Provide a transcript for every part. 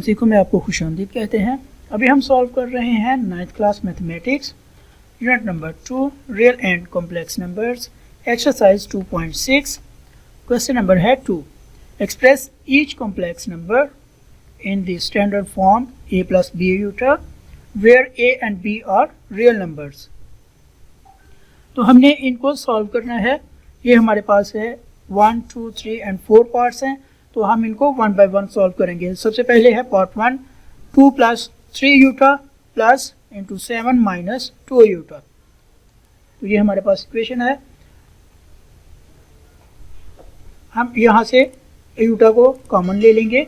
दोस्ती को मैं आपको खुशामदीद कहते हैं। अभी हम सॉल्व कर रहे हैं 9th class mathematics unit number 2 real and complex numbers exercise 2.6। Question number है 2। Express each complex number in the standard form a plus b iota where a and b are real numbers। तो हमने इनको solve करना है। ये हमारे पास है 1, 2, 3 and 4 parts हैं, तो हम इनको 1 बाय 1 सॉल्व करेंगे। सबसे पहले है part 1 2 plus 3 Utah plus into 7 minus 2 Utah. तो ये हमारे पास इक्वेशन है। हम यहाँ से यूटा को कॉमन ले लेंगे,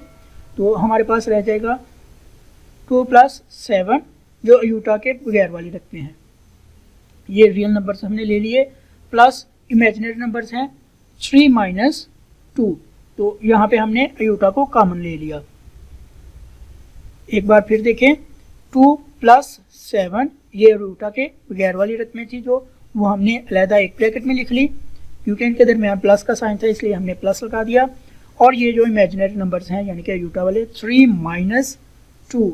तो हमारे पास रह जाएगा 2 प्लस 7 जो यूटा के बगैर वाली रखते हैं। ये रियल नंबर्स हमने ले लिए, प्लस इमेजिनरी नंबर्स हैं 3 माइनस 2। तो यहाँ पे हमने यूटा को कॉमन ले लिया। एक बार फिर देखें, 2 प्लस 7 ये यूटा के बगैर वाली रकमें थी, जो वो हमने अलहदा एक ब्रैकेट में लिख ली, क्योंकि इनके दरमियान प्लस का साइन था इसलिए हमने प्लस लगा दिया। और ये जो इमेजिनरी नंबर्स हैं यानी कि यूटा वाले 3 माइनस 2,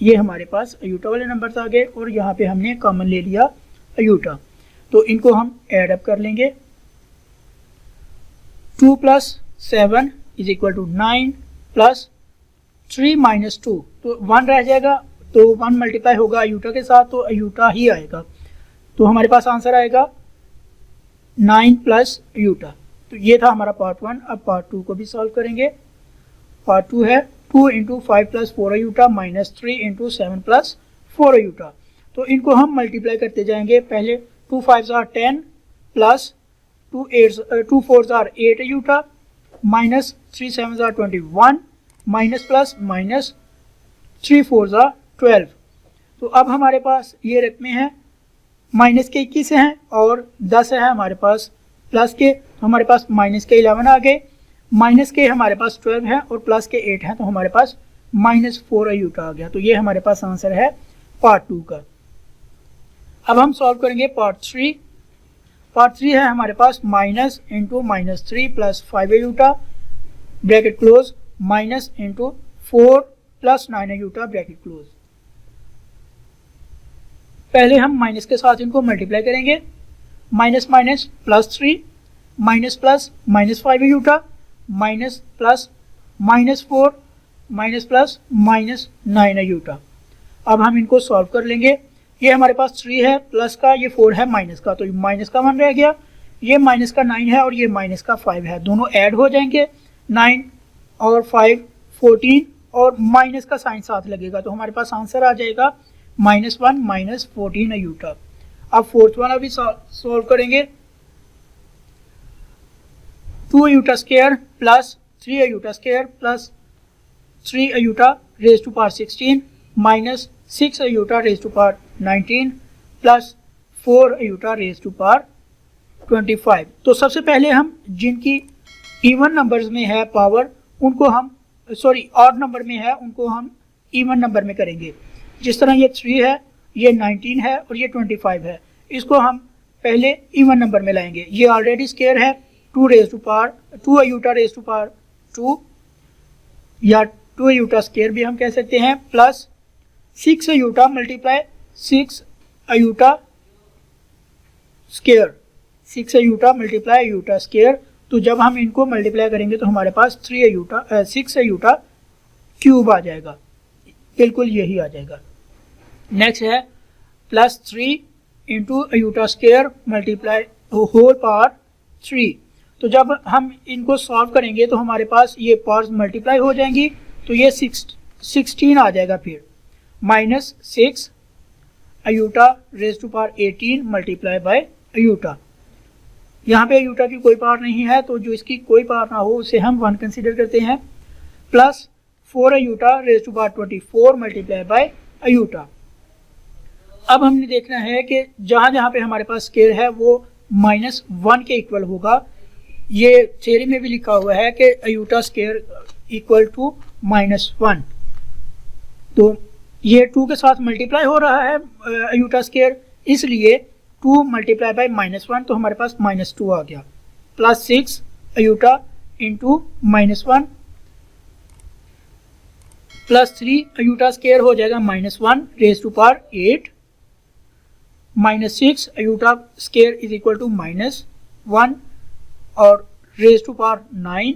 ये हमारे पास यूटा वाले नंबर्स आ गए और यहाँ पे हमने कॉमन ले लिया यूटा। तो इनको हम ऐड अप कर लेंगे। 2 plus 7 is equal to 9 plus 3 minus 2, तो 1 रह जाएगा, तो 1 मल्टीप्लाई होगा यूटा के साथ, तो यूटा ही आएगा। तो हमारे पास आंसर आएगा 9 प्लस यूटा। तो ये था हमारा पार्ट 1। अब पार्ट 2 को भी सॉल्व करेंगे। पार्ट 2 है 2 into 5 plus 4 iota minus 3 into 7 plus 4 iota. तो इनको हम मल्टीप्लाई करते जाएंगे। पहले 2 5 are 10 plus 2 4 are 8 iota minus 3 7 are 21 minus plus minus 3 4 are 12। तो अब हमारे पास ये रकमें हैं, माइनस के 21 हैं और 10 है हमारे पास प्लस के, हमारे पास माइनस के 11 आ गए, माइनस के हमारे पास 12 है और प्लस के 8 हैं, तो हमारे पास माइनस 4 यूटा आ गया। तो ये हमारे पास आंसर है पार्ट 2 का। अब हम सॉल्व करेंगे पार्ट 3। पार्ट 3 है हमारे पास minus into minus 3 plus 5 iota bracket close minus into 4 plus 9 iota bracket close. पहले हम माइनस के साथ इनको मल्टीप्लाई करेंगे। Minus minus plus 3 minus plus minus 5 iota minus plus minus 4 minus plus minus 9 iota. अब हम इनको सॉल्व कर लेंगे। ये हमारे पास 3 है प्लस का, ये 4 है माइनस का, तो ये माइनस का 1 रह गया, ये माइनस का 9 है और ये माइनस का 5 है, दोनों ऐड हो जाएंगे। 9 और 5 14 और माइनस का साइन साथ लगेगा, तो हमारे पास आंसर आ जाएगा -1 माइनस 14 यूटा। अब फोर्थ वाला भी सॉल्व करेंगे। 2 iota square plus 3 iota square plus 3 iota raise to power 16 minus 6 iota raise to power 19 plus 4 iota raise to power 25। तो सबसे पहले हम जिनकी इवन नंबर्स में है पावर, उनको हम ऑड नंबर में है, उनको हम इवन नंबर में करेंगे। जिस तरह ये 3 है, ये 19 है और ये 25 है, इसको हम पहले इवन नंबर में लाएंगे। ये ऑलरेडी स्क्वायर है, 2 यूटा रेज टू पावर 2 या 2 यूटा स्क्वायर भी हम कह सकते हैं, plus 6 Utah multiply 6 Utah square, 6 Utah multiply Utah square. तो जब हम इनको मल्टीप्लाई करेंगे तो हमारे पास 6 यूटा क्यूब आ जाएगा, बिल्कुल यही आ जाएगा। नेक्स्ट है plus 3 into iota square multiply whole power 3। तो जब हम इनको सॉल्व करेंगे तो हमारे पास ये पावर्स मल्टीप्लाई हो जाएंगी, तो ये 16 आ जाएगा। फिर minus 6 iota raise to power 18 multiply by iota. यहाँ पे यूटा की कोई पावर नहीं है, तो जो इसकी कोई पावर ना हो उसे हम 1 कंसीडर करते हैं, plus 4 iota raise to power 24 multiply by iota. अब हमने देखना है कि जहाँ जहाँ पे हमारे पास स्क्वायर है वो -1 के इक्वल होगा। ये थ्योरी में भी लिखा हुआ है कि यूटा स्क्वायर इक्वल टू -1। तो ये 2 के साथ मल्टीप्लाई हो रहा है यूटा स्क्वायर, इसलिए 2 मल्टीप्लाई बाय -1, तो हमारे पास -2 आ गया, plus 6 iota into -1 plus 3 iota square हो जाएगा -1 raise to power 8, -6 iota square is equal to -1 और raise to power 9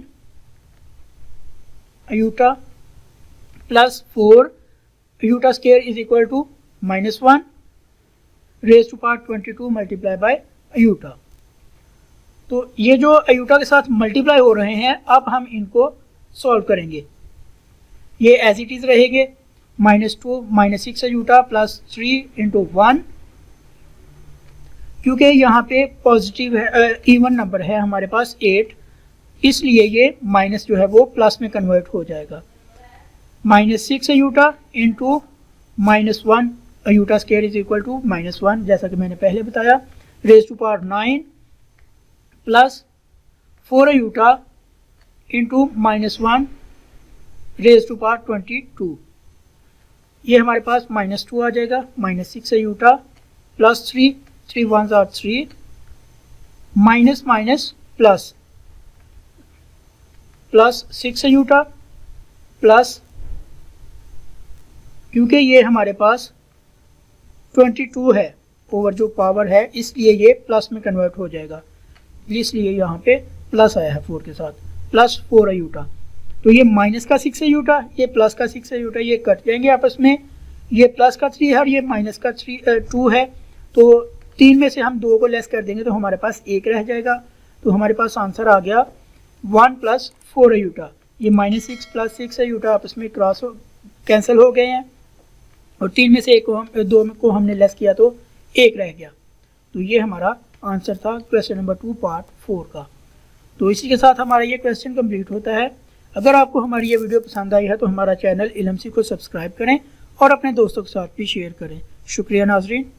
iota, plus 4 iota square is equal to -1 raise to power 22 multiply by iota. तो ये जो अयूटा के साथ मल्टीप्लाई हो रहे हैं, अब हम इनको सॉल्व करेंगे। ये एज इट इज रहेंगे, -2 -6 अयूटा प्लस 3 इंटू 1, क्योंकि यहाँ पे पॉजिटिव है, इवन नंबर है हमारे पास 8, इसलिए ये माइनस जो है वो प्लस में कन्वर्ट हो जाएगा। -6 iota into -1 iota square is equal to -1, जैसा कि मैंने पहले बताया, raise to power 9 plus 4 iota into -1 raise to power 22, ये हमारे पास -2 आ जाएगा, -6 iota plus 3 1s are 3 minus minus plus 6 iota plus, क्योंकि ये हमारे पास 22 है ओवर जो पावर है, इसलिए ये प्लस में कन्वर्ट हो जाएगा, इसलिए यहाँ पे प्लस आया है 4 के साथ, प्लस 4 अयूटा। तो ये माइनस का 6 अयूटा, ये प्लस का 6 अयूटा, ये कट जाएंगे आपस में, ये प्लस का 3 है और ये माइनस का 2 है, तो 3 में से हम 2 को लेस कर देंगे तो हमारे पास 1 रह जाएगा। तो हमारे पास आंसर आ गया 1 प्लस 4 अयूटा। ये -6 प्लस 6 अयूटा आपस में क्रॉस कैंसिल हो गए हैं और 3 में से 2 को हमने लेस किया तो 1 रह गया। तो ये हमारा आंसर था क्वेश्चन नंबर 2 पार्ट 4 का। तो इसी के साथ हमारा ये क्वेश्चन कंप्लीट होता है। अगर आपको हमारी ये वीडियो पसंद आई है तो हमारा चैनल इलमसी को सब्सक्राइब करें और अपने दोस्तों के साथ भी शेयर करें। शुक्रिया नाजरीन।